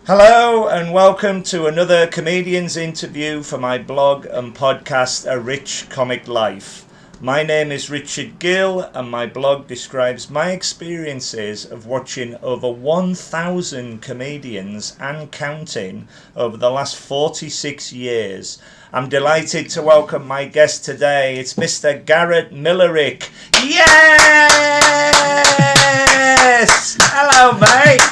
Hello and welcome to another comedian's interview for my blog and podcast, Arich Comic Life. My name is Richard Gill and my blog describes my experiences of watching over 1,000 comedians and counting over the last 46 years. I'm delighted to welcome my guest today. It's Mr. Garrett Millerick. Yes! Hello, mate.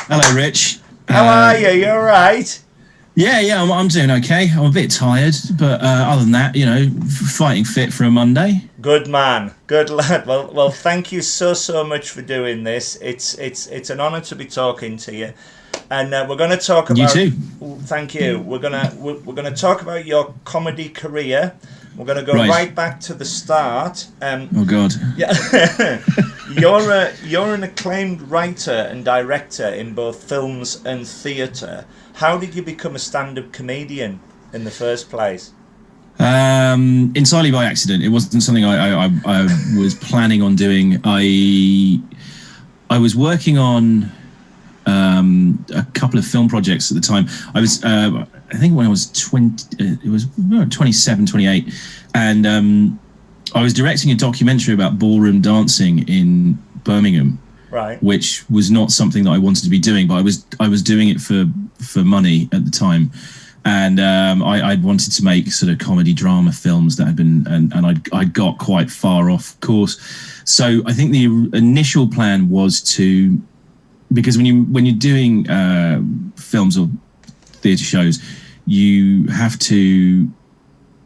Hello, Rich. How are you? You all right? Yeah, I'm doing okay. I'm a bit tired, but other than that, fighting fit for a Monday. Good man, good lad. Well, thank you so much for doing this. It's an honour to be talking to you, and we're going to talk about. You too. Thank you. We're gonna talk about your comedy career. We're going to go right back to the start. Oh God. Yeah. You're an acclaimed writer and director in both films and theatre. How did you become a stand-up comedian in the first place? Entirely by accident. It wasn't something I was planning on doing. I was working on a couple of film projects at the time. I was, I think when I was 27, 28, and I was directing a documentary about ballroom dancing in Birmingham, right? Which was not something that I wanted to be doing, but I was doing it for money at the time, and I wanted to make sort of comedy drama films that had been, and I got quite far off course. So I think the initial plan was to, because when you're doing films or theatre shows, you have to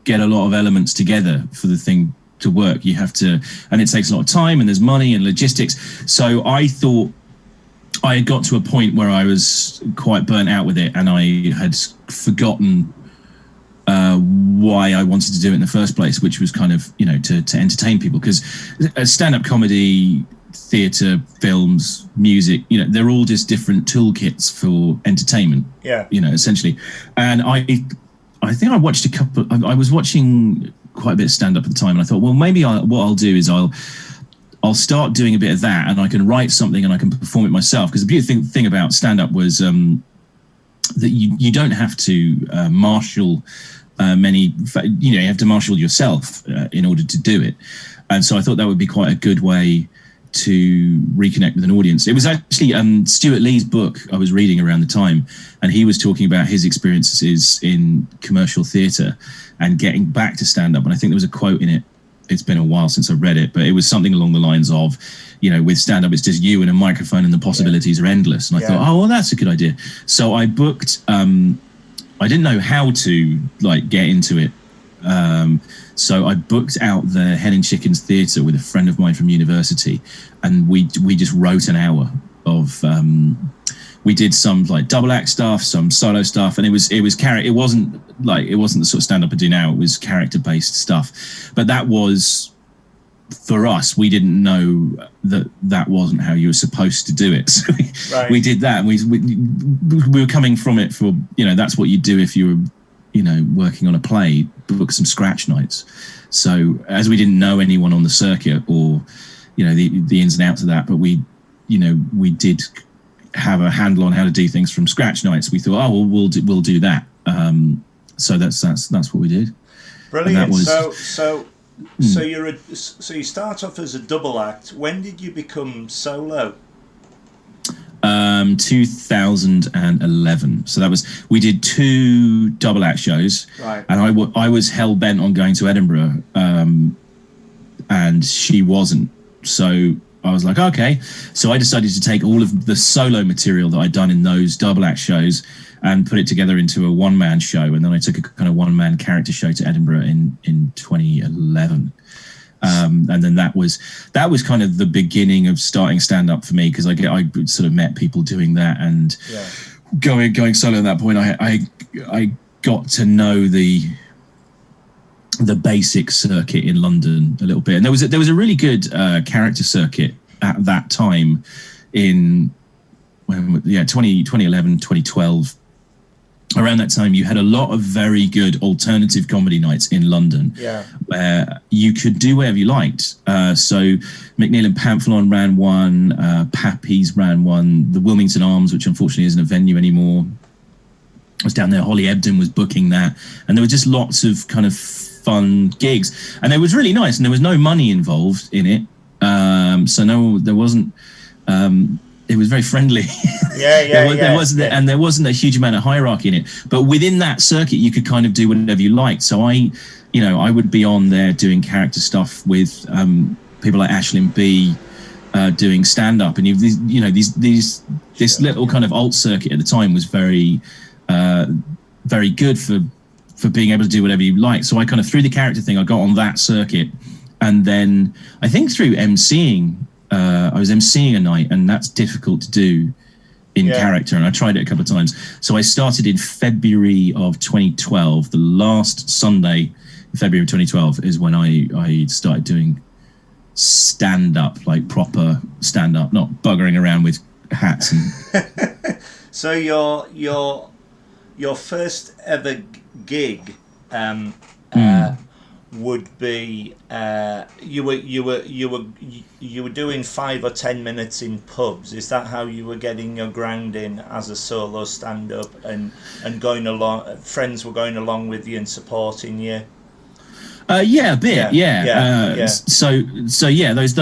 get a lot of elements together for the thing to work. You have to, and it takes a lot of time, and there's money and logistics. So I thought I had got to a point where I was quite burnt out with it, and I had forgotten why I wanted to do it in the first place, which was kind of, to entertain people. Because stand-up comedy, theatre, films, music, they're all just different toolkits for entertainment. Yeah. Essentially. And I think I watched I was watching quite a bit of stand-up at the time, and I thought, well, maybe what I'll do is I'll start doing a bit of that, and I can write something and I can perform it myself. Because the beautiful thing about stand-up was that you don't have to marshal you have to marshal yourself in order to do it. And so I thought that would be quite a good way to reconnect with an audience. It was actually Stuart Lee's book I was reading around the time, and he was talking about his experiences in commercial theatre and getting back to stand-up. And I think there was a quote in it, it's been a while since I read it, but it was something along the lines of, with stand-up, it's just you and a microphone and the possibilities are endless. And I thought, oh, well, that's a good idea. So I booked, I didn't know how to get into it. So I booked out the Hen and Chickens Theatre with a friend of mine from university, and we just wrote an hour of. We did some double act stuff, some solo stuff, and it was character. It wasn't the sort of stand up I do now. It was character based stuff, but that was for us. We didn't know that wasn't how you were supposed to do it. So we did that, and we were coming from it for that's what you do if you were working on a play, book some scratch nights. So as we didn't know anyone on the circuit or, the ins and outs of that, but we did have a handle on how to do things from scratch nights. We thought, oh, well, we'll do that. So that's what we did. Brilliant. So you start off as a double act. When did you become solo? 2011. So we did 2 double act shows, right? And I was hell bent on going to Edinburgh, and she wasn't. So I was like, okay. So I decided to take all of the solo material that I'd done in those double act shows and put it together into a one-man show. And then I took a kind of one-man character show to Edinburgh in 2011. And then that was kind of the beginning of starting stand up for me, because I sort of met people doing that, and going solo at that point. I got to know the basic circuit in London a little bit, and there was a really good character circuit at that time in 2011, 2012. around that time, you had a lot of very good alternative comedy nights in London, where you could do whatever you liked. So McNeil and Pamphilon ran one, Pappy's ran one, the Wilmington Arms, which unfortunately isn't a venue anymore, was down there. Holly Ebden was booking that, and there were just lots of kind of fun gigs, and it was really nice, and there was no money involved in it, so no, there wasn't. It was very friendly. There wasn't a huge amount of hierarchy in it, but within that circuit you could kind of do whatever you liked. So I would be on there doing character stuff with people like Aisling B, doing stand-up, and this little kind of alt circuit at the time was very very good for being able to do whatever you like. So I kind of, through the character thing, I got on that circuit, and then I think through MCing, I was MCing a night, and that's difficult to do in character, and I tried it a couple of times. So I started in February of 2012. The last Sunday in February of 2012 is when I started doing stand-up, like proper stand-up, not buggering around with hats. And So your first ever gig would be you were doing 5 or 10 minutes in pubs. Is that how you were getting your ground in as a solo stand-up, and going along? Friends were going along with you and supporting you? A bit, yeah. So yeah, those,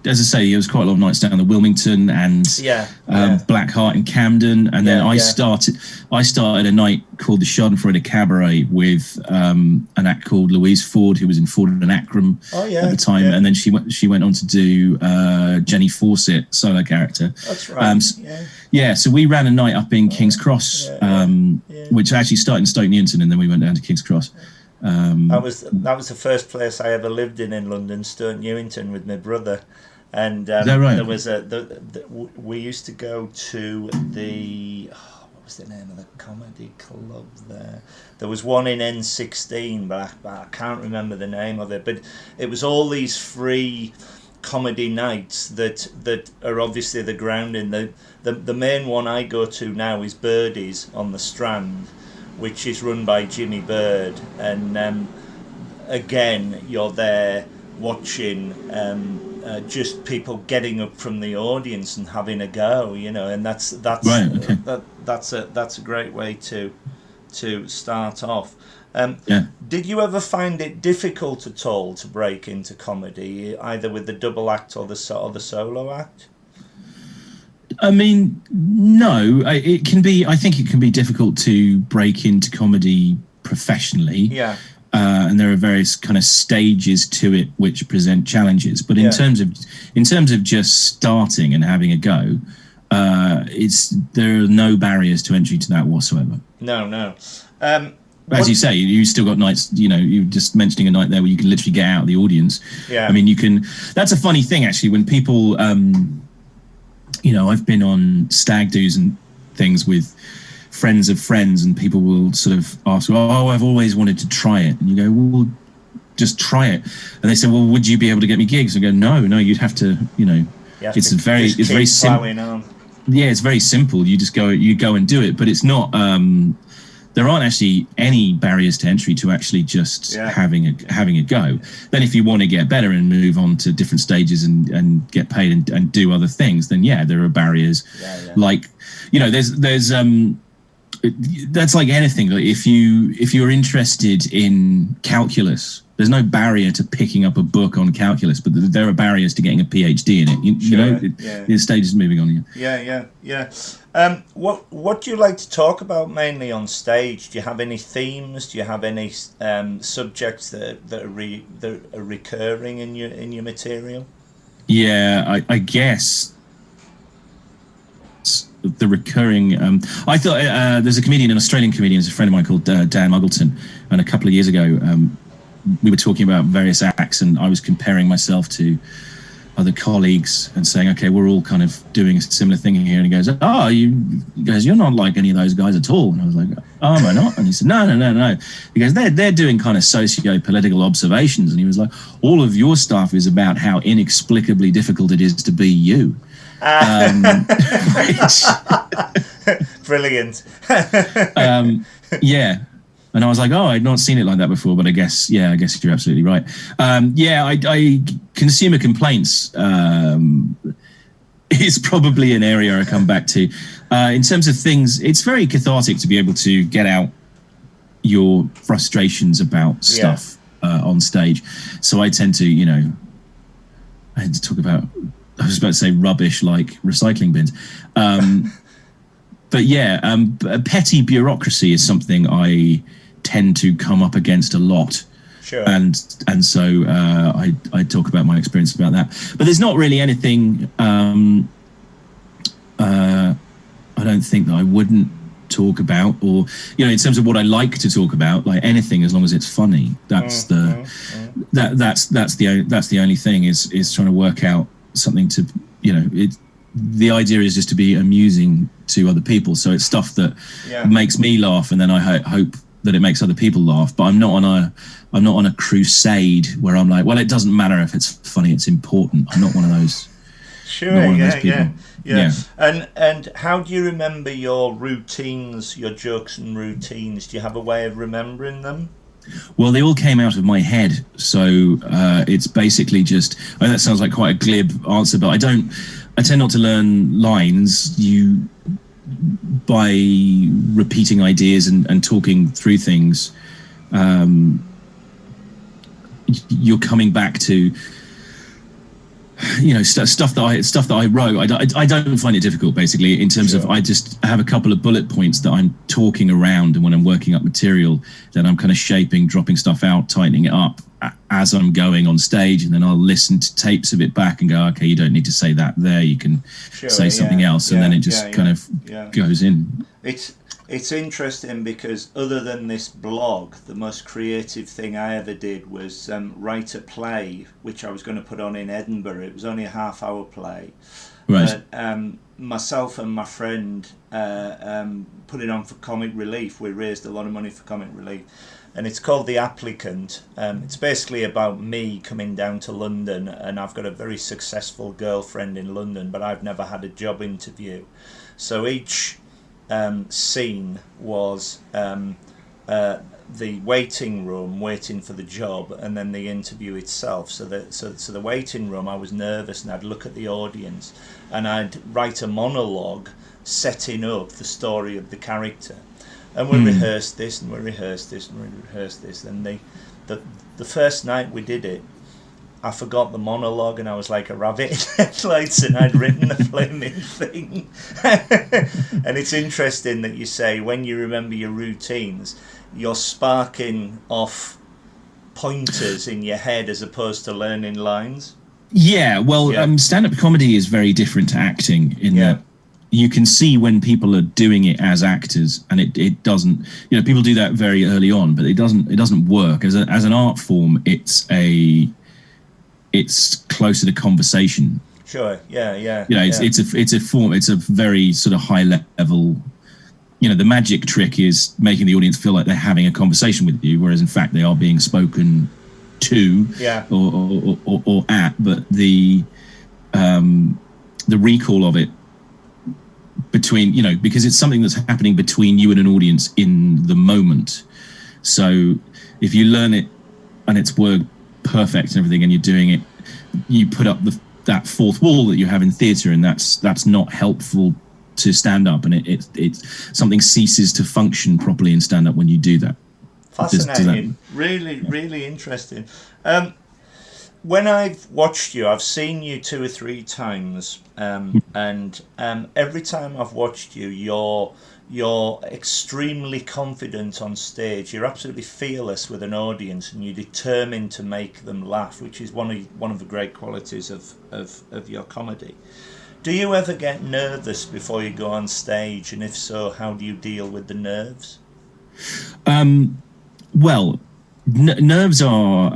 as I say, there was quite a lot of nights down the Wilmington and Black Heart in Camden, and then I started a night called the Schadenfreude Cabaret with an act called Louise Ford, who was in Ford and Akram at the time, and then she went on to do Jenny Fawcett solo character. That's right. So we ran a night up in King's Cross, which actually started in Stoke Newington, and then we went down to King's Cross. That was the first place I ever lived in London, Stoke Newington, with my brother, and is that right? There was we used to go to the what was the name of the comedy club there? There was one in N16, but I can't remember the name of it. But it was all these free comedy nights that are obviously the ground in the main one I go to now is Birdies on the Strand, which is run by Jimmy Bird, and again, you're there watching just people getting up from the audience and having a go, and that's right, okay. That's a great way to start off. Did you ever find it difficult at all to break into comedy, either with the double act or the solo act? I mean, no. It can be. I think it can be difficult to break into comedy professionally. Yeah. And there are various kind of stages to it which present challenges. But in terms of just starting and having a go, there are no barriers to entry to that whatsoever. No. As you say, you still got nights. You were just mentioning a night there where you can literally get out of the audience. Yeah. I mean, you can. That's a funny thing, actually, when people. I've been on stag do's and things with friends of friends, and people will sort of ask, "Oh, I've always wanted to try it," and you go, "Well, just try it." And they say, "Well, would you be able to get me gigs?" I go, "No, you'd have to, it's very simple. Yeah, it's very simple. You just go and do it, but it's not. There aren't actually any barriers to entry to actually just having a go. Then if you want to get better and move on to different stages and get paid and do other things, then there are barriers. Like, there's that's like anything. Like if you're interested in calculus, there's no barrier to picking up a book on calculus, but there are barriers to getting a PhD in it. The stage is moving on. What do you like to talk about mainly on stage? Do you have any themes? Do you have any subjects that are recurring in your material? Yeah, I guess the recurring. I thought there's an Australian comedian, a friend of mine called Dan Muggleton, and a couple of years ago we were talking about various acts, and I was comparing myself to other colleagues and saying, okay, we're all kind of doing a similar thing here. And he goes, you're not like any of those guys at all. And I was like, oh, am I not? And he said, no. He goes, they're doing kind of socio-political observations. And he was like, all of your stuff is about how inexplicably difficult it is to be you. Brilliant. Yeah. And I was like, oh, I'd not seen it like that before, but I guess you're absolutely right. I consumer complaints is probably an area I come back to. In terms of things, it's very cathartic to be able to get out your frustrations about stuff on stage. So I tend to, I had to talk about, I was about to say rubbish like recycling bins. But petty bureaucracy is something I tend to come up against a lot. Sure. And so I talk about my experience about that. But there's not really anything I don't think that I wouldn't talk about, or in terms of what I like to talk about, like anything as long as it's funny. That's that's the only thing is trying to work out something to the idea is just to be amusing to other people. So it's stuff that makes me laugh, and then I hope that it makes other people laugh. But I'm not on a crusade where I'm like, well, it doesn't matter if it's funny, it's important. I'm not one of those. Sure, yeah. And how do you remember your routines, your jokes and routines? Do you have a way of remembering them? Well, they all came out of my head, so it's basically just. That sounds like quite a glib answer, but I tend not to learn lines. By repeating ideas and talking through things, you're coming back to stuff that I wrote. I don't find it difficult, basically, in terms of I just have a couple of bullet points that I'm talking around, and when I'm working up material, then I'm kind of shaping, dropping stuff out, tightening it up as I'm going on stage, and then I'll listen to tapes of it back and go, okay, you don't need to say that there, you can say something else, and then it just kind of goes in. It's interesting because other than this blog, the most creative thing I ever did was write a play, which I was going to put on in Edinburgh. It was only a half-hour play. Right. But myself and my friend put it on for Comic Relief. We raised a lot of money for Comic Relief. And it's called The Applicant. It's basically about me coming down to London, and I've got a very successful girlfriend in London, but I've never had a job interview. So each scene was the waiting room, waiting for the job, and then the interview itself. So the waiting room, I was nervous, and I'd look at the audience and I'd write a monologue setting up the story of the character, and we rehearsed this and we rehearsed this and we rehearsed this, and the first night we did it, I forgot the monologue, and I was like a rabbit in headlights, and I'd written the flaming thing. And it's interesting that you say when you remember your routines, you're sparking off pointers in your head as opposed to learning lines. Yeah, well, stand-up comedy is very different to acting in that you can see when people are doing it as actors, and it doesn't. People do that very early on, but it doesn't work as an art form. It's closer to conversation. Sure. Yeah. It's a form. It's a very sort of high level. The magic trick is making the audience feel like they're having a conversation with you, whereas in fact they are being spoken to, or at. But the recall of it between, because it's something that's happening between you and an audience in the moment. So if you learn it and it's word perfect and everything, and you're doing it, you put up that fourth wall that you have in theatre, and that's not helpful to stand up, and it something ceases to function properly in stand up when you do that. Fascinating. Really interesting. When I've watched you, I've seen you 2 or 3 times, and every time I've watched you, you're extremely confident on stage. You're absolutely fearless with an audience, and you're determined to make them laugh, which is one of the great qualities of your comedy. Do you ever get nervous before you go on stage, and if so, how do you deal with the nerves? Well, nerves are.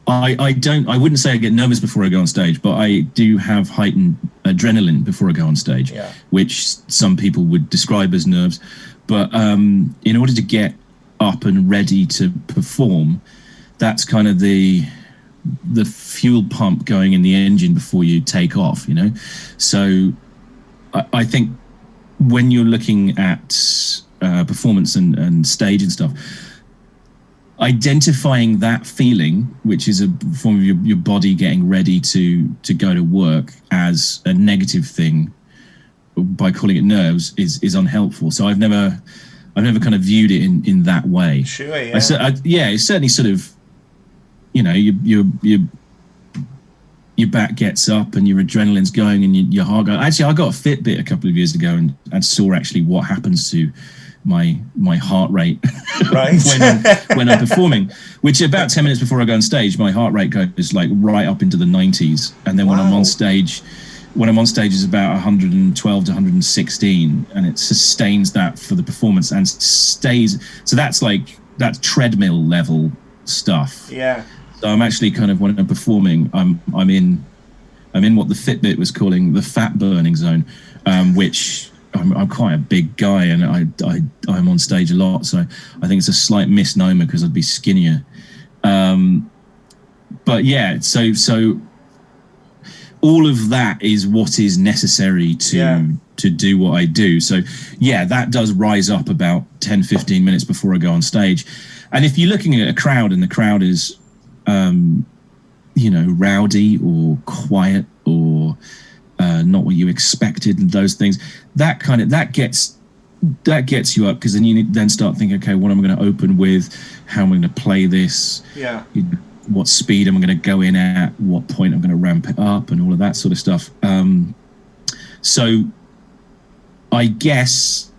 I wouldn't say I get nervous before I go on stage, but I do have heightened adrenaline before I go on stage, which some people would describe as nerves. But in order to get up and ready to perform, that's kind of the fuel pump going in the engine before you take off, So I think when you're looking at performance and stage and stuff, identifying that feeling, which is a form of your body getting ready to go to work, as a negative thing by calling it nerves is unhelpful. So I've never kind of viewed it in that way. Sure, yeah. It's certainly sort of, your back gets up and your adrenaline's going and your heart goes. Actually, I got a Fitbit a couple of years ago and saw actually what happens to my heart rate right. when I'm performing, which about 10 minutes before I go on stage, my heart rate goes like right up into the 90s. And then when I'm on stage is about 112 to 116, and it sustains that for the performance and stays. So that's like that treadmill level stuff. Yeah. So I'm actually kind of, when I'm performing, I'm in what the Fitbit was calling the fat burning zone, which I'm quite a big guy and I'm on stage a lot. So I think it's a slight misnomer because I'd be skinnier. But yeah, so all of that is what is necessary to do what I do. So yeah, that does rise up about 10, 15 minutes before I go on stage. And if you're looking at a crowd and the crowd is, rowdy or quiet or not what you expected and those things, that gets you up, because then you then start thinking, okay, what am I going to open with? How am I going to play this? Yeah. What speed am I going to go in at? What point I'm going to ramp it up and all of that sort of stuff. So I guess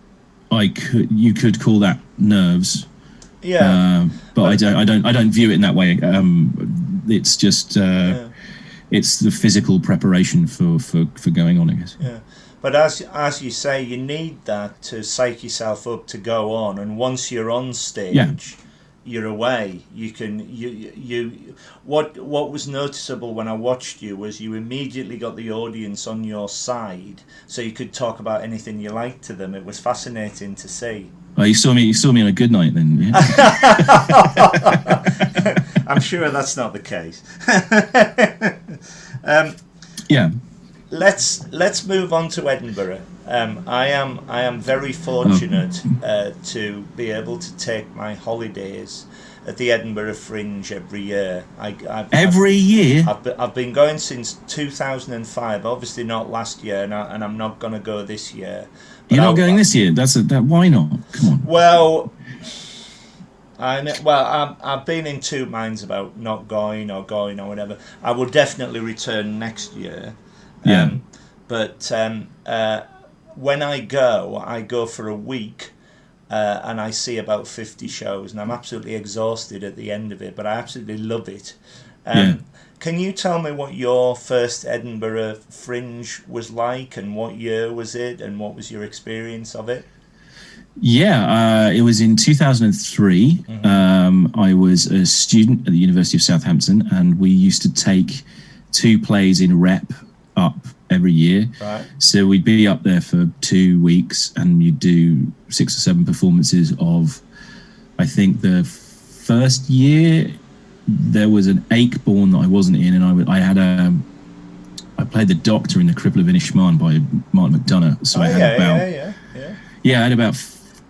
you could call that nerves. Yeah. But I don't view it in that way. It's just it's the physical preparation for going on, I guess. Yeah. But as you say, you need that to psych yourself up to go on, and once you're on stage, you're away. You can what was noticeable when I watched you was you immediately got the audience on your side, so you could talk about anything you liked to them. It was fascinating to see. Oh, you saw me on a good night then. Yeah. I'm sure that's not the case. Yeah. Let's move on to Edinburgh. I am very fortunate to be able to take my holidays at the Edinburgh Fringe every year. Every year? I've been going since 2005. Obviously not last year, and I'm not going to go this year. You're not going this year? Why not? Come on. Well, I've been in two minds about not going or going or whatever. I will definitely return next year. Yeah. But when I go for a week, and I see about 50 shows, and I'm absolutely exhausted at the end of it, but I absolutely love it. Can you tell me what your first Edinburgh Fringe was like, and what year was it, and what was your experience of it? Yeah, it was in 2003. Mm-hmm. I was a student at the University of Southampton, and we used to take 2 plays in rep up every year. Right. So we'd be up there for 2 weeks, and you'd do 6 or 7 performances of, I think the first year there was an Acheborn that I wasn't in, and I played the Doctor in The Cripple of Inishmaan by Martin McDonagh. So I had about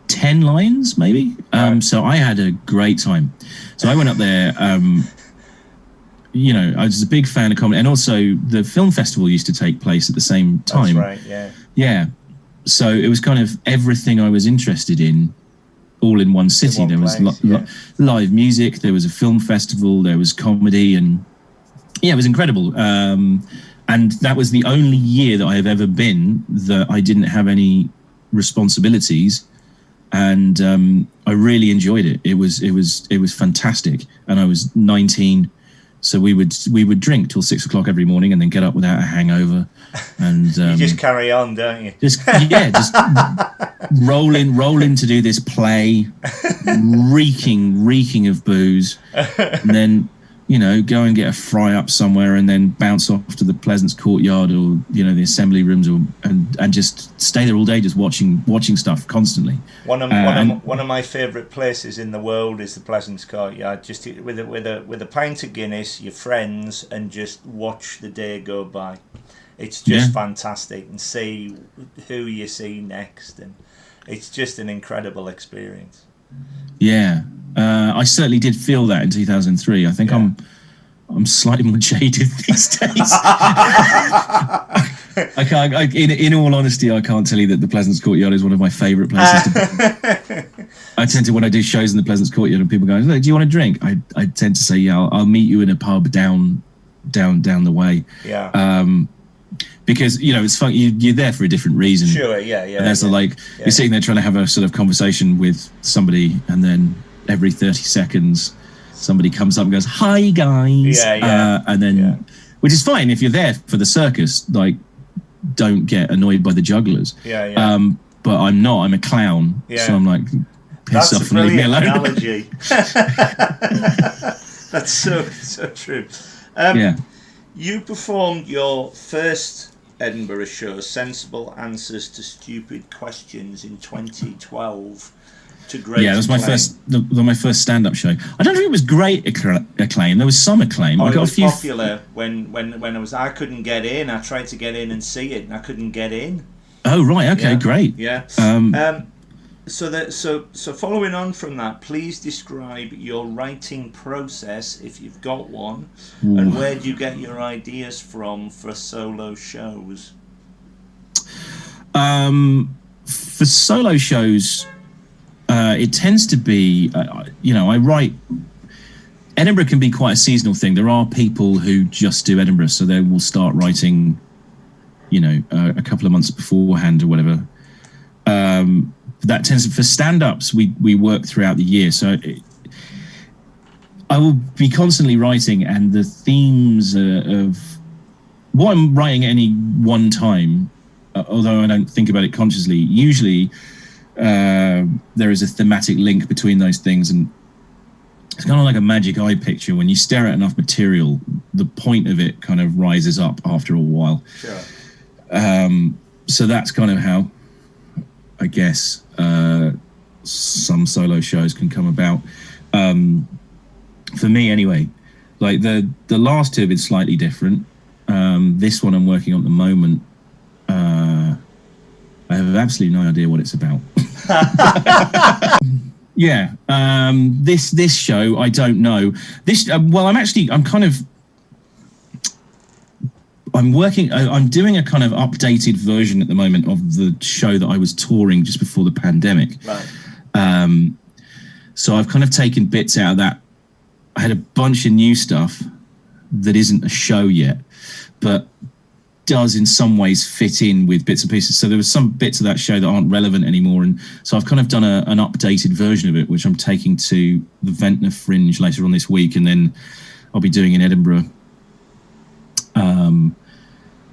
10 lines maybe. So I had a great time. So I went up there. I was a big fan of comedy, and also the film festival used to take place at the same time. That's right, yeah. Yeah. So it was kind of everything I was interested in, all in one city. There was live music, there was a film festival, there was comedy, and yeah, it was incredible. And that was the only year that I have ever been that I didn't have any responsibilities, and I really enjoyed it. It was fantastic, and I was 19. So we would drink till 6 o'clock every morning, and then get up without a hangover, and you just carry on, don't you? Just roll in to do this play, reeking of booze, and then go and get a fry up somewhere, and then bounce off to the Pleasance Courtyard or the assembly rooms, and just stay there all day, just watching stuff constantly. One of my favourite places in the world is the Pleasance Courtyard. Just with a pint of Guinness, your friends, and just watch the day go by. it's just fantastic, and see who you see next, and it's just an incredible experience. Yeah, I certainly did feel that in 2003. I think I'm slightly more jaded these days. I can't. In all honesty, I can't tell you that the Pleasance Courtyard is one of my favourite places to be. I tend to, when I do shows in the Pleasance Courtyard and people go, "Look, do you want a drink?" I tend to say, "Yeah, I'll meet you in a pub down the way." Yeah. Because it's fun. You're there for a different reason. Sure. Yeah. And there's you're sitting there trying to have a sort of conversation with somebody, and then every 30 seconds, somebody comes up and goes, "Hi guys," and then, which is fine if you're there for the circus. Like, don't get annoyed by the jugglers. But I'm not. I'm a clown, so I'm like, piss off and leave me alone. Analogy. That's so true. You performed your first Edinburgh show, Sensible Answers to Stupid Questions, in 2012. To great it was my first stand-up show. I don't think it was great acclaim. There was some acclaim. I got a few popular when I couldn't get in. I tried to get in and see it, and I couldn't get in. Oh right, okay, great. Yeah. So following on from that, please describe your writing process, if you've got one, and where do you get your ideas from for solo shows? For solo shows, it tends to be, I write. Edinburgh can be quite a seasonal thing. There are people who just do Edinburgh, so they will start writing, a couple of months beforehand or whatever. That tends to, for stand-ups, we work throughout the year. So I will be constantly writing, and the themes of what I'm writing at any one time, although I don't think about it consciously, usually there is a thematic link between those things, and it's kind of like a magic eye picture. When you stare at enough material, the point of it kind of rises up after a while. Sure. So that's kind of how, I guess, some solo shows can come about. For me anyway, like the last two have been slightly different. This one I'm working on at the moment, I have absolutely no idea what it's about. This show, I don't know. I'm doing a kind of updated version at the moment of the show that I was touring just before the pandemic. Right. So I've kind of taken bits out of that. I had a bunch of new stuff that isn't a show yet, but does in some ways fit in with bits and pieces. So there was some bits of that show that aren't relevant anymore, and so I've kind of done an updated version of it, which I'm taking to the Ventnor Fringe later on this week, and then I'll be doing in Edinburgh.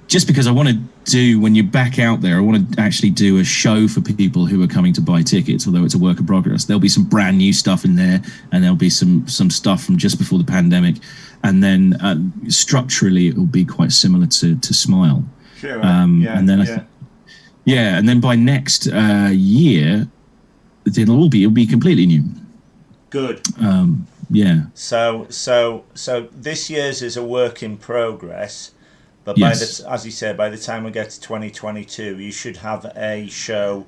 Just because I want to do, when you're back out there, I want to actually do a show for people who are coming to buy tickets, although it's a work in progress. There'll be some brand new stuff in there, and there'll be some stuff from just before the pandemic. And then structurally, it will be quite similar to Smile. Sure. And then by next year, it'll be completely new. Good. So this year's is a work in progress, but as you said, by the time we get to 2022, you should have a show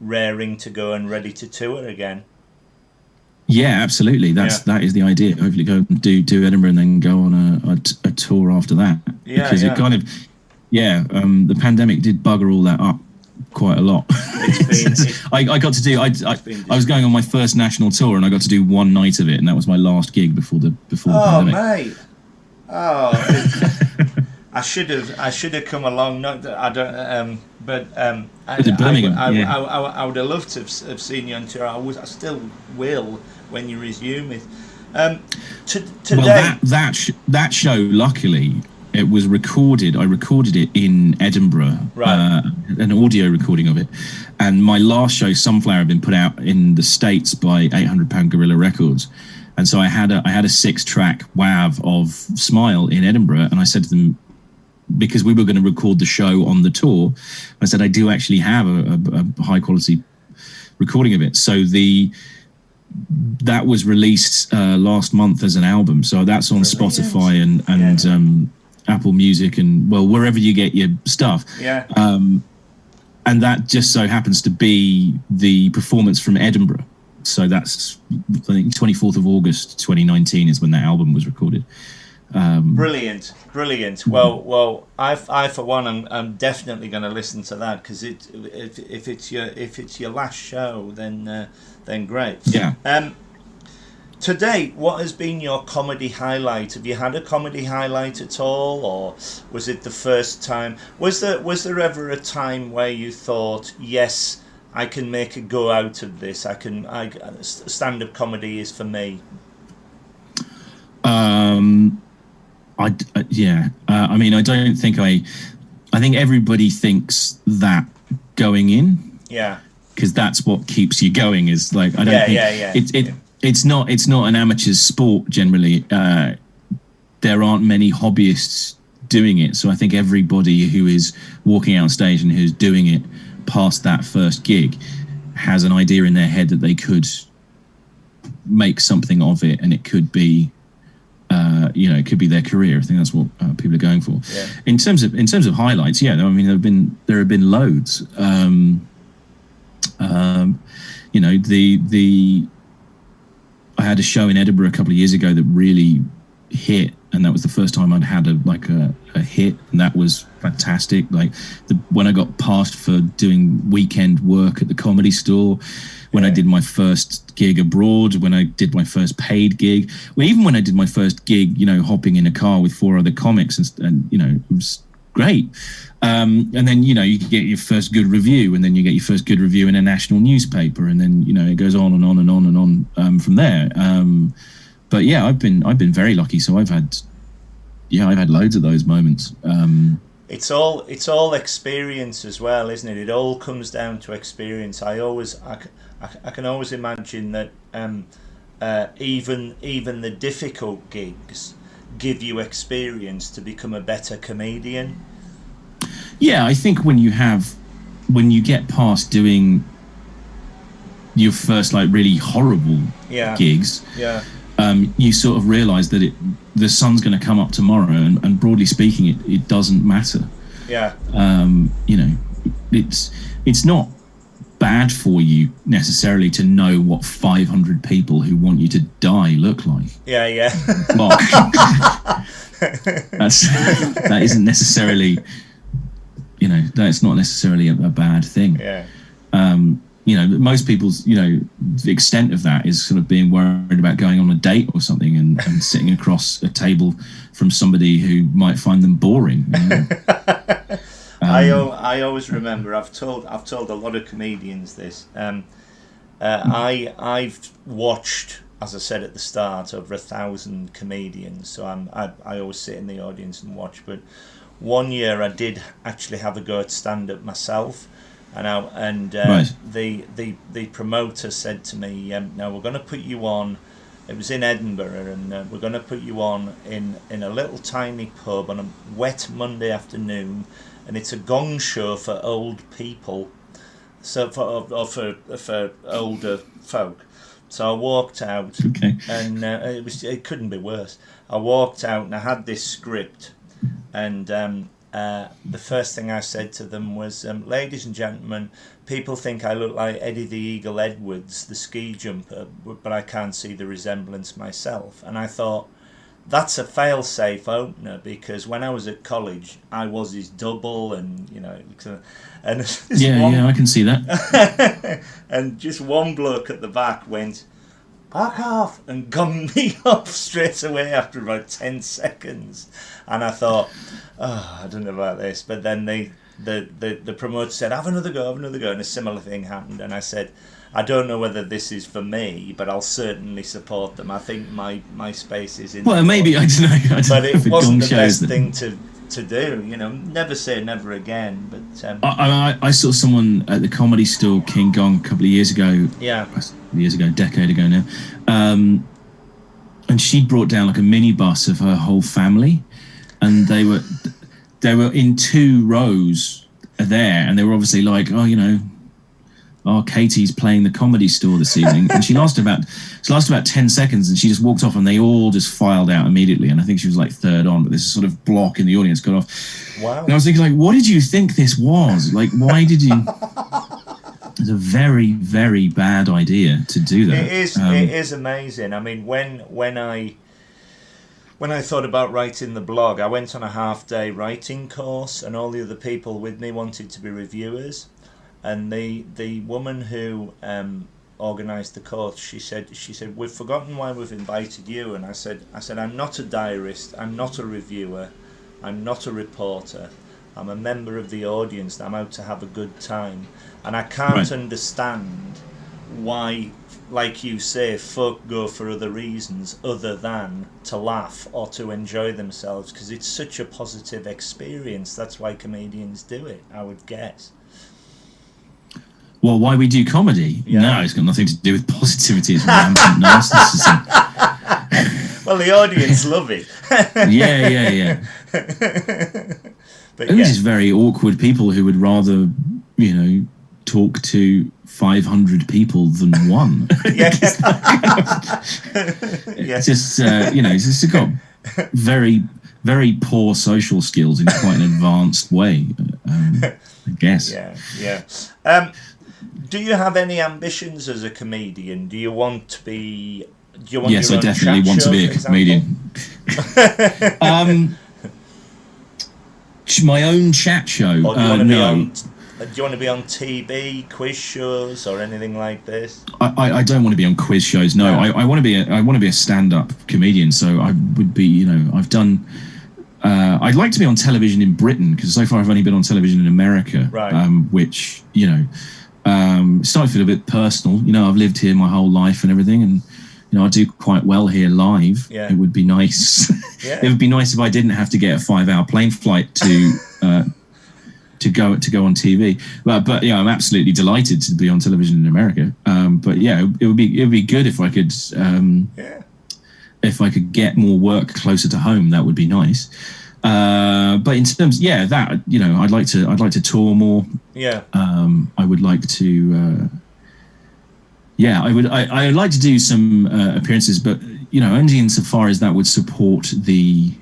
raring to go and ready to tour again. Yeah, absolutely. That is the idea. Hopefully, go and do Edinburgh and then go on a tour after that. Because it kind of, the pandemic did bugger all that up quite a lot. I got to do. I was going on my first national tour, and I got to do one night of it, and that was my last gig before the pandemic. Mate. I should have come along. Not that I don't. Birmingham. I would have loved to have seen you on tour. I still will when you resume it. Today. Well, that show, luckily, it was recorded. I recorded it in Edinburgh, right. An audio recording of it. And my last show, Sunflower, had been put out in the States by £800 Gorilla Records. And so I had a 6-track WAV of Smile in Edinburgh, and I said to them, because we were going to record the show on the tour, I said I do actually have a high quality recording of it. So that was released last month as an album. So that's on Spotify Apple Music and wherever you get your stuff. Yeah. And that just so happens to be the performance from Edinburgh. So that's, I think, 24th of August 2019 is when that album was recorded. Brilliant. Well, I for one, I'm definitely going to listen to that, because if it's your last show, then great. Yeah. To date, what has been your comedy highlight? Have you had a comedy highlight at all, or was it the first time? Was there ever a time where you thought, yes, I can make a go out of this? Stand-up comedy is for me. I mean, I don't think I think everybody thinks that going in. Yeah. Because that's what keeps you going. Is like, I don't think it's not an amateur's sport generally. There aren't many hobbyists doing it, so I think everybody who is walking out on stage and who's doing it past that first gig has an idea in their head that they could make something of it, and it could be, it could be their career. I think that's what people are going for. Yeah. In terms of highlights, I mean, there have been loads. I had a show in Edinburgh a couple of years ago that really hit, and that was the first time I'd had a hit, and that was fantastic. Like when I got passed for doing weekend work at the Comedy Store, when I did my first gig abroad, when I did my first paid gig, even when I did my first gig, hopping in a car with 4 other comics, and it was great. And then, you get your first good review, and then you get your first good review in a national newspaper, and then, it goes on and on and on and on from there. But yeah, I've been very lucky. So I've had loads of those moments. It's all experience as well, isn't it? It all comes down to experience. I can always imagine that even the difficult gigs give you experience to become a better comedian. Yeah, I think when you get past doing your first really horrible gigs, you sort of realise that the sun's going to come up tomorrow, and broadly speaking, it doesn't matter. Yeah. It's not bad for you necessarily to know what 500 people who want you to die look like. Yeah. That isn't necessarily, that's not necessarily a bad thing. Yeah. Most people's, the extent of that is sort of being worried about going on a date or something and sitting across a table from somebody who might find them boring. I always remember, I've told a lot of comedians this. I've watched, as I said at the start, over 1,000 comedians. So I always sit in the audience and watch. But one year I did actually have a go at stand-up myself. Right. The promoter said to me, "Now we're going to put you on." It was in Edinburgh, and we're going to put you on in a little tiny pub on a wet Monday afternoon, and it's a gong show for old people, so for older folk. So I walked out, and it couldn't be worse. I walked out and I had this script, and the first thing I said to them was, ladies and gentlemen, people think I look like Eddie the Eagle Edwards, the ski jumper, but I can't see the resemblance myself. And I thought, that's a fail-safe opener, because when I was at college, I was his double, and I can see that. And just one bloke at the back went, "Back off," and gonged me up straight away after about 10 seconds. And I thought, I don't know about this. But then the promoter said, have another go, and a similar thing happened. And I said, I don't know whether this is for me, but I'll certainly support them. I think my space is in. Well, maybe, I don't know. But it wasn't the best thing to do, never say never again. But I saw someone at the Comedy Store, King Gong, a couple of years ago. Yeah. A decade ago now. And she brought down a minibus of her whole family, and they were in 2 rows there, and they were obviously "Oh, Katie's playing the Comedy Store this evening," and she lasted about 10 seconds, and she just walked off, and they all just filed out immediately. And I think she was like third on, but this sort of block in the audience got off. Wow! And I was thinking, like, what did you think this was? Like, why did you? It's a very, very bad idea to do that. It is amazing. I mean, when I thought about writing the blog, I went on a half-day writing course, and all the other people with me wanted to be reviewers. And the woman who organised the course, she said, "We've forgotten why we've invited you." And I said, "I'm not a diarist. I'm not a reviewer. I'm not a reporter. I'm a member of the audience. I'm out to have a good time. And I can't understand why, like you say, folk go for other reasons other than to laugh or to enjoy themselves, because it's such a positive experience. That's why comedians do it, I would guess." Well, why we do comedy? Yeah. No, it's got nothing to do with positivity. It's rampant narcissism. Well, the audience love it. Yeah. But It was just very awkward people who would rather, talk to 500 people than one. Yeah. It's just, it's just got very, very poor social skills in quite an advanced way, I guess. Yeah. Do you have any ambitions as a comedian? Do you want to be? Yes, I definitely want to be a comedian. My own chat show. Or do you want to no. do you want to be on TV, quiz shows, or anything like this? I don't want to be on quiz shows. No, I want to be a stand-up comedian. So I would be. I've done. I'd like to be on television in Britain, because so far I've only been on television in America. Right. Which started to feel a bit personal. I've lived here my whole life and everything, and I do quite well here live. Yeah. It would be nice. Yeah. It would be nice if I didn't have to get a 5-hour plane flight to go on TV. But yeah, I'm absolutely delighted to be on television in America. But yeah, it would be good if I could if I could get more work closer to home. That would be nice. But in terms, that I'd like to tour more. Yeah. I would like to. I'd like to do some appearances, but only insofar as that would support the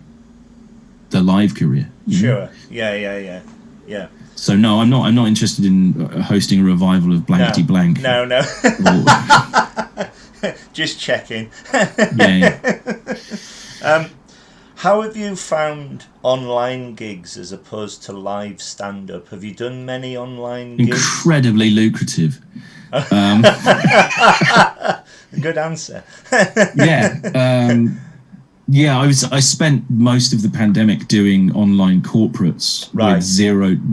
live career. Sure. Yeah. So no, I'm not interested in hosting a revival of Blankety Blank. No. Just checking. Yeah. How have you found online gigs as opposed to live stand-up? Have you done many online gigs? Incredibly lucrative. Good answer. I spent most of the pandemic doing online corporates with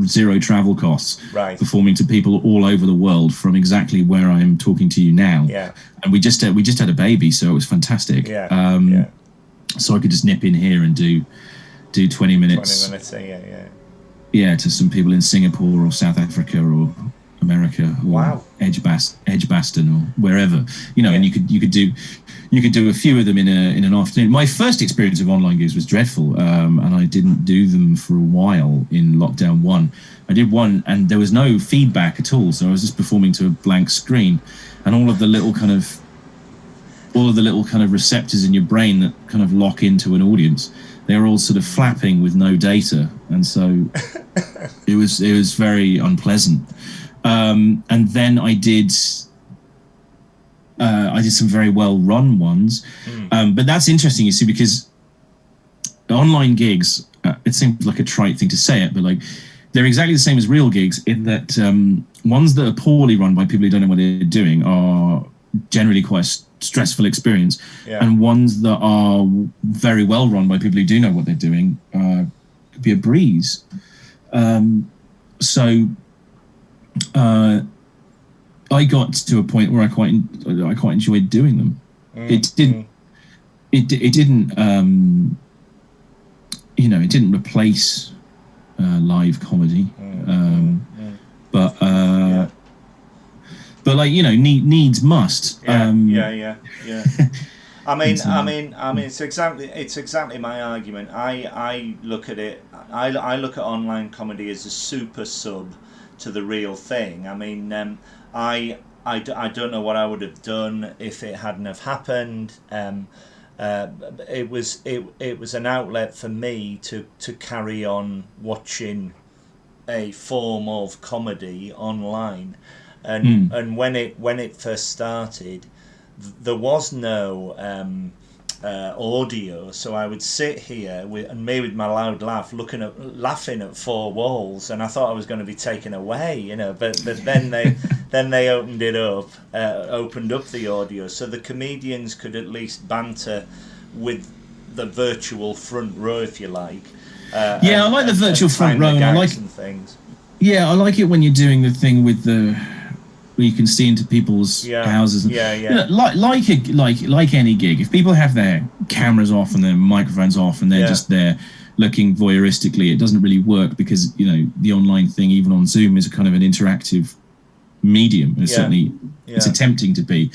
zero travel costs, performing to people all over the world from exactly where I am talking to you now. Yeah. And we just had a baby, so it was fantastic. Yeah. So I could just nip in here and do 20 minutes. 20 minutes, yeah. Yeah, to some people in Singapore or South Africa or America or Edgbaston or wherever, and you could do a few of them in an afternoon. My first experience of online gigs was dreadful, and I didn't do them for a while in lockdown 1. I did one and there was no feedback at all, so I was just performing to a blank screen, and all of the little kind of receptors in your brain that kind of lock into an audience, they were all sort of flapping with no data, and so it was very unpleasant. And then I did some very well run ones, but that's interesting, you see, because online gigs, it seems like a trite thing to say it, but like they're exactly the same as real gigs in that ones that are poorly run by people who don't know what they're doing are generally quite a stressful experience, and ones that are very well run by people who do know what they're doing could be a breeze. I got to a point where I quite enjoyed doing them. It didn't replace live comedy, but like needs must. Yeah. I mean, it's exactly my argument. I look at it. I look at online comedy as a super sub to the real thing. I mean, I don't know what I would have done if it hadn't have happened. It was an outlet for me to carry on watching a form of comedy online, and when it first started, there was no audio, so I would sit here with my loud laugh, laughing at four walls, and I thought I was going to be taken away, you know. But then they opened up the audio, so the comedians could at least banter with the virtual front row, if you like. I like the virtual front row, and I like things. Yeah, I like it when you're doing the thing with where you can see into people's houses. You know, like any gig, if people have their cameras off and their microphones off and they're just there looking voyeuristically, it doesn't really work, because, you know, the online thing, even on Zoom, is a kind of an interactive medium, and certainly it's attempting to be.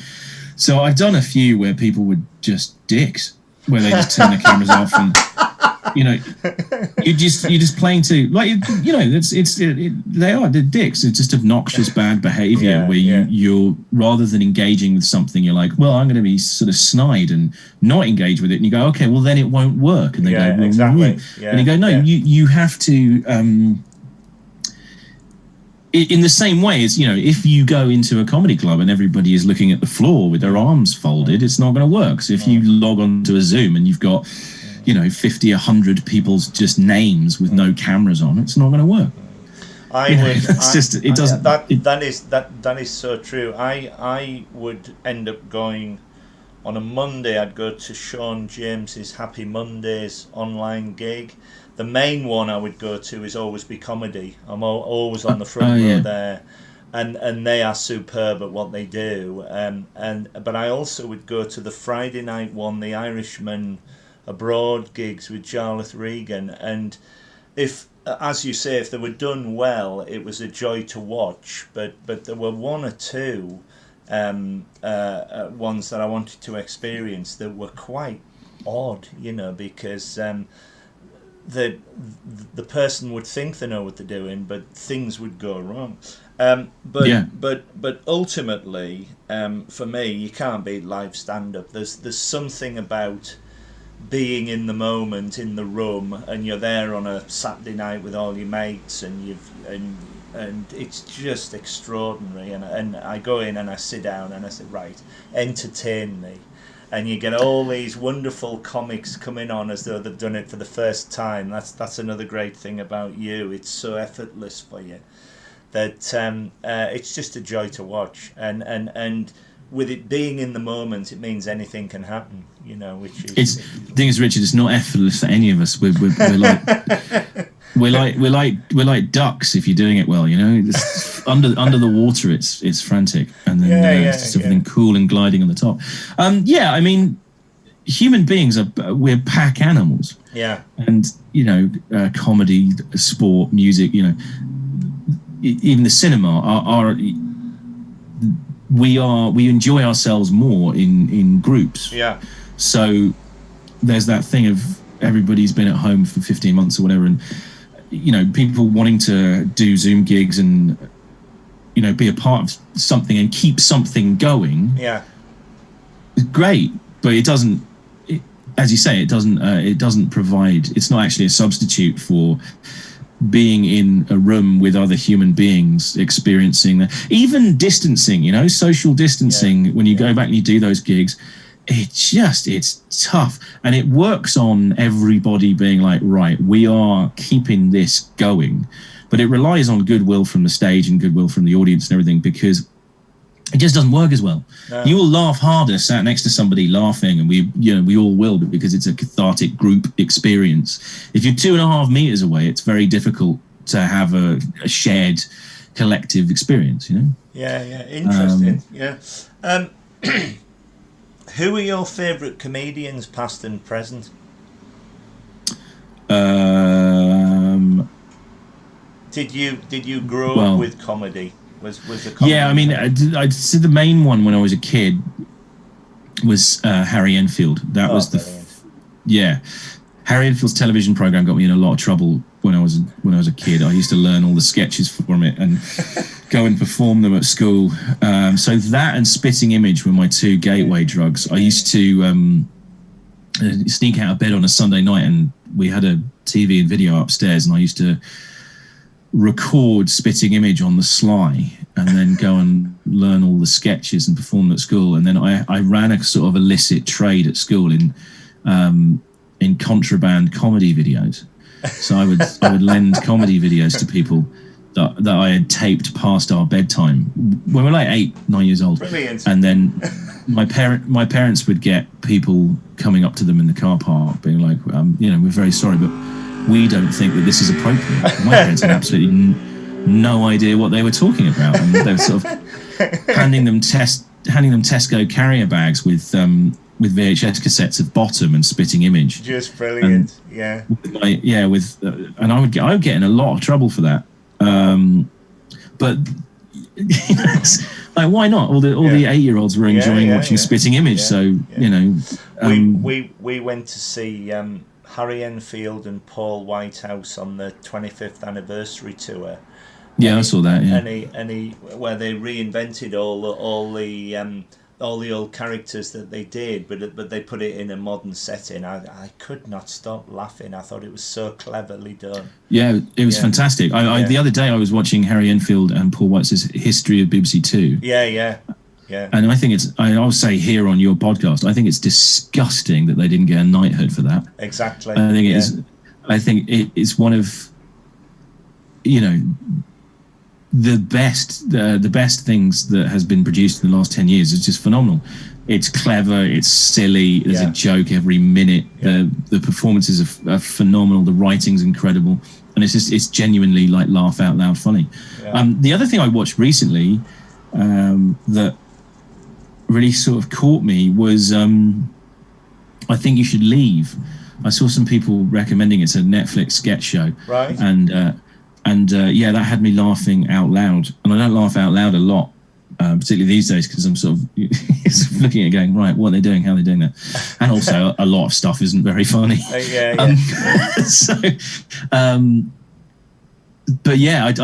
So I've done a few where people were just dicks, where they just turn their cameras off, and you know, you're just playing to, like, you know, they're dicks. It's just obnoxious bad behavior where you're rather than engaging with something, you're like, well, I'm going to be sort of snide and not engage with it, and you go, okay, well then it won't work, and they go, well, exactly, and you go, no, you have to. In the same way as, you know, if you go into a comedy club and everybody is looking at the floor with their arms folded, it's not going to work. So if you log onto a Zoom and you've got, you know, 50, 100 people's just names with no cameras on, it's not going to work. That is so true. I would end up going on a Monday. I'd go to Sean James's Happy Mondays online gig. The main one I would go to is Always Be Comedy. I'm always on the front row there, and they are superb at what they do. But I also would go to the Friday night one, the Irishman Abroad gigs with Jarlath Regan, and if, as you say, if they were done well, it was a joy to watch. But there were one or two ones that I wanted to experience that were quite odd, you know, because the person would think they know what they're doing, but things would go wrong. But ultimately, for me, you can't beat live stand-up. There's something about being in the moment, in the room, and you're there on a Saturday night with all your mates, and it's just extraordinary. And I go in and I sit down and I say, right, entertain me. And you get all these wonderful comics coming on as though they've done it for the first time. That's another great thing about you. It's so effortless for you that it's just a joy to watch. And with it being in the moment, it means anything can happen. You know, which is the thing is, Richard, it's not effortless for any of us. We're like ducks if you're doing it well. You know, it's under the water, it's frantic, and then it's just everything cool and gliding on the top. I mean, human beings we're pack animals. Yeah, and you know, comedy, sport, music. You know, even the cinema we enjoy ourselves more in groups. Yeah. So there's that thing of everybody's been at home for 15 months or whatever, and you know, people wanting to do Zoom gigs and, you know, be a part of something and keep something going. Yeah. Great, but it doesn't. As you say, it doesn't provide. It's not actually a substitute for being in a room with other human beings, experiencing that. Even distancing, you know, social distancing. When you go back and you do those gigs, it's tough, and it works on everybody being like, right, we are keeping this going, but it relies on goodwill from the stage and goodwill from the audience and everything, because it just doesn't work as well. No. You will laugh harder sat next to somebody laughing, and we all will, because it's a cathartic group experience. If you're 2.5 meters away, it's very difficult to have a shared collective experience, you know? Yeah, interesting. Who are your favourite comedians, past and present? Did you grow up with comedy? Was the comedy? Yeah, I mean, I'd say the main one when I was a kid was Harry Enfield. That was Harry Enfield's television program got me in a lot of trouble when I was a kid. I used to learn all the sketches from it and go and perform them at school. So that and Spitting Image were my two gateway drugs. I used to sneak out of bed on a Sunday night, and we had a TV and video upstairs, and I used to record Spitting Image on the sly and then go and learn all the sketches and perform at school. And then I ran a sort of illicit trade at school in contraband comedy videos. So I would lend comedy videos to people that I had taped past our bedtime when we were like 8-9 years old. Brilliant. And then my parents would get people coming up to them in the car park being like, we're very sorry, but we don't think that this is appropriate. My parents had absolutely no idea what they were talking about, and they were sort of handing them Tesco carrier bags with VHS cassettes of Bottom and Spitting Image. Just brilliant. And, and I would get in a lot of trouble for that. But like, why not? All the 8-year-olds were enjoying watching Spitting Image. We went to see Harry Enfield and Paul Whitehouse on the 25th anniversary tour. Yeah, I saw that. Yeah, and he where they reinvented all the old characters that they did, but they put it in a modern setting. I could not stop laughing. I thought it was so cleverly done. Yeah, it was fantastic. The other day I was watching Harry Enfield and Paul White's History of BBC Two. Yeah. And I think I'll say here on your podcast, I think it's disgusting that they didn't get a knighthood for that. Exactly. I think it is. I think it's one of, the best things that has been produced in the last 10 years. Is just phenomenal. It's clever, it's silly, there's a joke every minute. The performances are phenomenal, the writing's incredible, and it's genuinely like laugh out loud funny. The other thing I watched recently that really sort of caught me was I Think You Should Leave. I saw some people recommending it's a Netflix sketch show, right? And that had me laughing out loud. And I don't laugh out loud a lot, particularly these days, because I'm sort of looking at it going, right, what are they doing? How are they doing that? And also a lot of stuff isn't very funny. I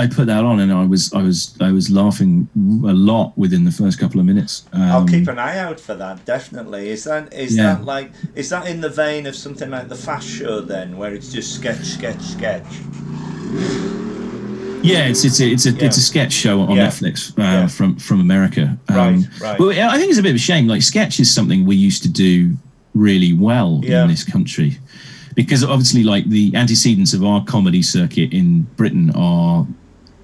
put that on, and I was laughing a lot within the first couple of minutes. I'll keep an eye out for that, definitely. Is that in the vein of something like the Fast Show then, where it's just sketch? Yeah, it's a sketch show on Netflix from America. Right. But I think it's a bit of a shame. Like, sketch is something we used to do really well in this country, because obviously, like, the antecedents of our comedy circuit in Britain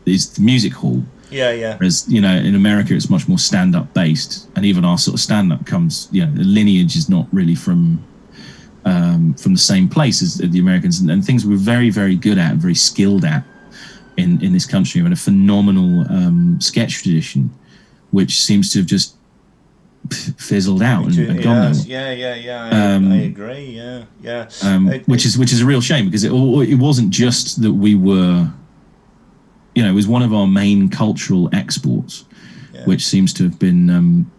is the music hall. Yeah. Whereas, in America, it's much more stand-up based, and even our sort of stand-up comes, the lineage is not really from the same place as the Americans, and things we're very, very good at, very skilled at in this country. We had a phenomenal sketch tradition, which seems to have just fizzled out and gone nowhere. I agree. Which is a real shame, because it wasn't just that we were, it was one of our main cultural exports, which seems to have been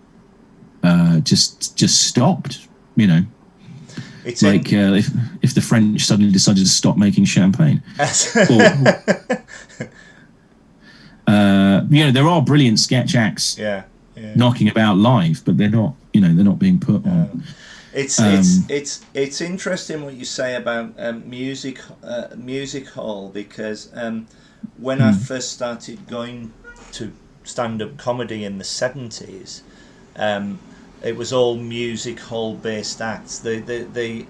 just stopped. It's like if the French suddenly decided to stop making champagne. There are brilliant sketch acts knocking about live, but they're not being put on. It's interesting what you say about music hall, because when I first started going to stand-up comedy in the 70s, it was all music hall based acts. The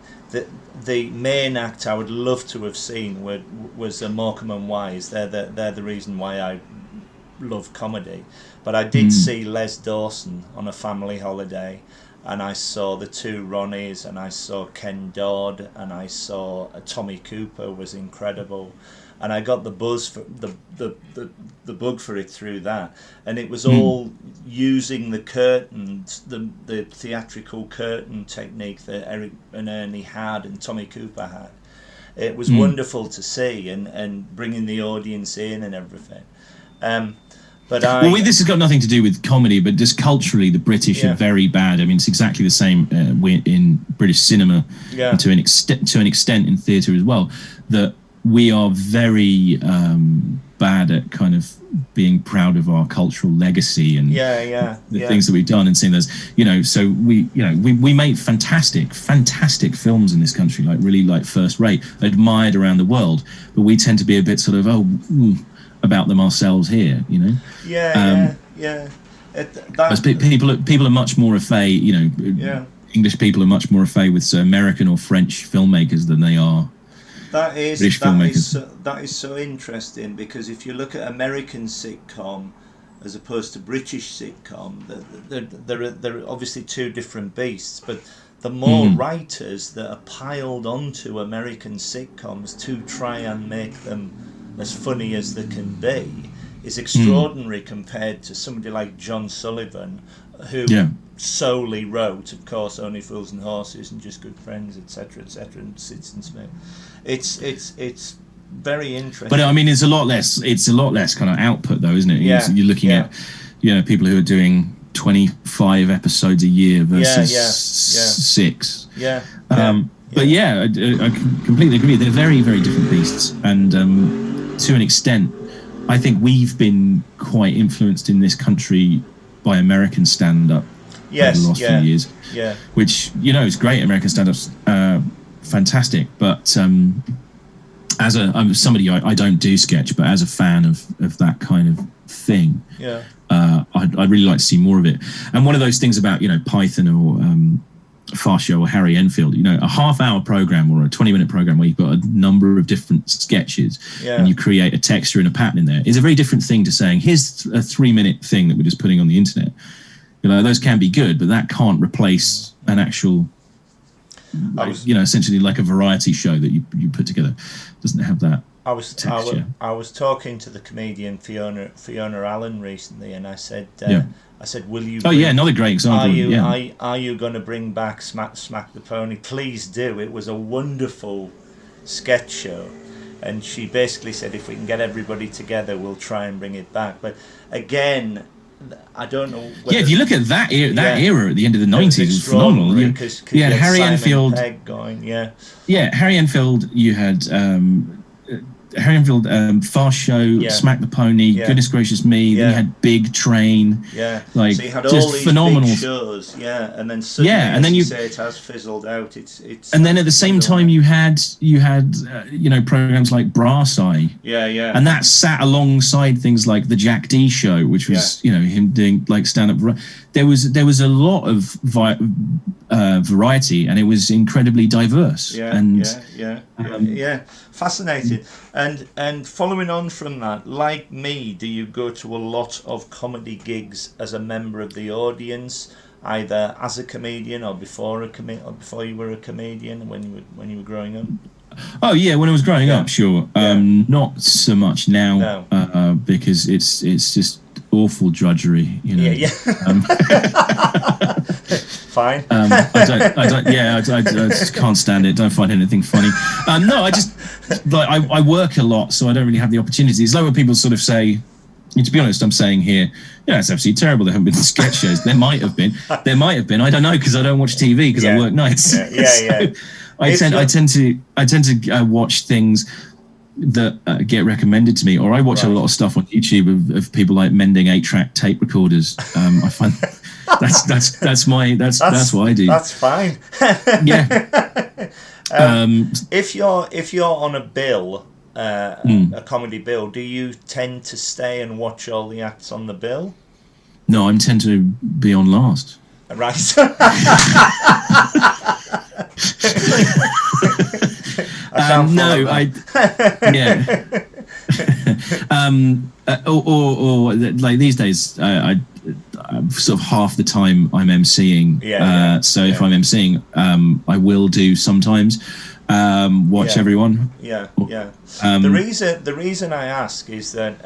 main act I would love to have seen was Morecambe and Wise. They're the reason why I love comedy. But I did see Les Dawson on A Family Holiday, and I saw the two Ronnies, and I saw Ken Dodd, and I saw Tommy Cooper was incredible. And I got the buzz for the bug for it through that, and it was all using the curtains, the theatrical curtain technique that Eric and Ernie had and Tommy Cooper had. It was wonderful to see, and bringing the audience in and everything. This has got nothing to do with comedy, but just culturally, the British are very bad. I mean, it's exactly the same in British cinema, and to an extent in theatre as well. That we are very bad at kind of being proud of our cultural legacy and the things that we've done, and seeing those, so we make fantastic films in this country, like really like first rate, admired around the world, but we tend to be a bit sort of about them ourselves here, people are much more au fait, English people are much more au fait with American or French filmmakers than they are British filmmakers. That is so interesting, because if you look at American sitcom as opposed to British sitcom, they're obviously two different beasts, but the more writers that are piled onto American sitcoms to try and make them as funny as they can be is extraordinary compared to somebody like John Sullivan, who solely wrote, of course, Only Fools and Horses and Just Good Friends, etc., and Citizen Smith. It's very interesting. But I mean, it's a lot less kind of output, though, isn't it? Yeah. You're looking at people who are doing 25 episodes a year versus 6. Yeah. But I completely agree. They're very, very different beasts, and to an extent, I think we've been quite influenced in this country by American stand-up over the last few years. Yeah. Which, is great. American stand-up's fantastic. But I'm somebody, I don't do sketch, but as a fan of that kind of thing, I'd really like to see more of it. And one of those things about, Python or Fast Show or Harry Enfield, a half-hour program or a 20-minute program where you've got a number of different sketches and you create a texture and a pattern in there is a very different thing to saying, here's a 3-minute thing that we're just putting on the internet. Those can be good, but that can't replace an actual, essentially like a variety show that you put together. It doesn't have that texture. I was talking to the comedian Fiona Allen recently, and I said, will you? Another great example. Are you going to bring back Smack the Pony? Please do. It was a wonderful sketch show, and she basically said, if we can get everybody together, we'll try and bring it back. But again, I don't know. If you look at that era at the end of the 90s, it was phenomenal. You had Harry Simon Enfield Pegg going, Harry Enfield. You had Harry Enfield, Fast Show, Smack the Pony, Goodness Gracious Me. Then you had Big Train. So you had just all these phenomenal big shows. And then suddenly, and then you say it has fizzled out. It's. And then at the same time, you had programs like Brass Eye. And that sat alongside things like the Jack D Show, which was him doing like stand up. There was a lot of variety, and it was incredibly diverse. Fascinating. And following on from that, like me, do you go to a lot of comedy gigs as a member of the audience, either as a comedian or before you were a comedian when you were growing up? Oh yeah, when I was growing up, sure. Not so much now, because it's just awful drudgery, Fine. I just can't stand it. Don't find anything funny. No, I work a lot, so I don't really have the opportunities. It's like when people sort of say, to be honest, I'm saying here, it's absolutely terrible there haven't been sketch shows. There might have been. I don't know, because I don't watch TV because I work nights. I tend to watch things that get recommended to me, or I watch a lot of stuff on YouTube of people like mending 8-track tape recorders. I find that's what I do. That's fine. If you're on a bill, a comedy bill, do you tend to stay and watch all the acts on the bill? No, I tend to be on last. Right. Or like these days, I'm sort of half the time I'm emceeing. If I'm emceeing, I will do sometimes watch everyone. The reason I ask is that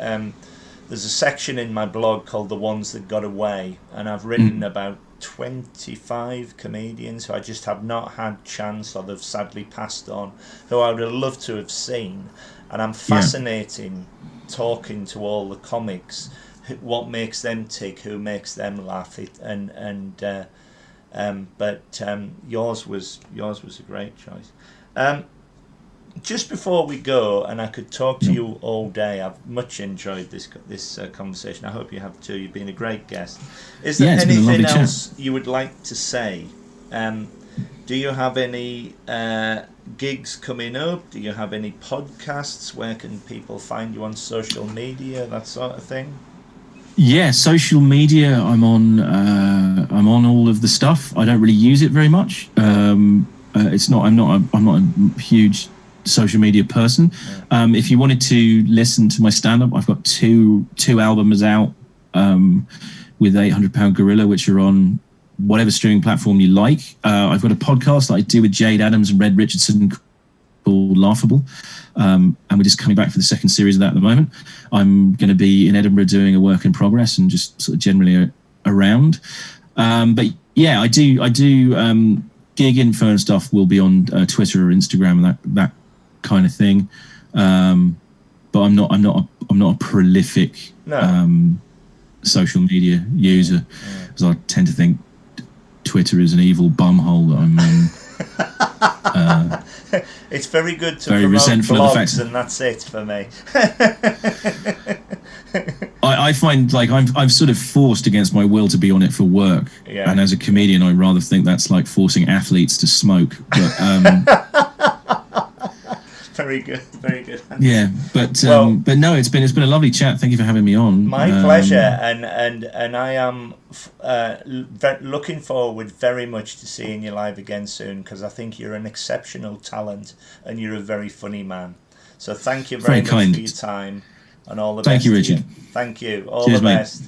there's a section in my blog called The Ones That Got Away, and I've written about 25 comedians who I just have not had chance, or they've sadly passed on, who I would have loved to have seen. And I'm fascinating talking to all the comics, what makes them tick, who makes them laugh. But yours was a great choice. just before we go, and I could talk to you all day. I've much enjoyed this conversation. I hope you have too. You've been a great guest. Is there anything else you would like to say? Do you have any gigs coming up? Do you have any podcasts? Where can people find you on social media? That sort of thing. Yeah, social media. I'm on all of the stuff. I don't really use it very much. It's not. I'm not a huge social media person. If you wanted to listen to my stand-up, I've got two albums out with 800 Pound Gorilla, which are on whatever streaming platform you like. I've got a podcast that I do with Jade Adams and Red Richardson called Laughable, and we're just coming back for the second series of that at the moment. I'm going to be in Edinburgh doing a work in progress and just sort of generally around. But yeah, I do gig info and stuff will be on Twitter or Instagram and that kind of thing. But I'm not a prolific social media user, because I tend to think Twitter is an evil bumhole that I'm it's very good to very promote resentful blogs, of the fact, and that's it for me. I find like I'm sort of forced against my will to be on it for work, and as a comedian I rather think that's like forcing athletes to smoke, but very good. Yeah, but no, it's been a lovely chat. Thank you for having me on. My pleasure, and I am looking forward very much to seeing you live again soon, because I think you're an exceptional talent and you're a very funny man. So thank you very much for your time, and all the best. Thank you, Richard. All Cheers, the mate. best.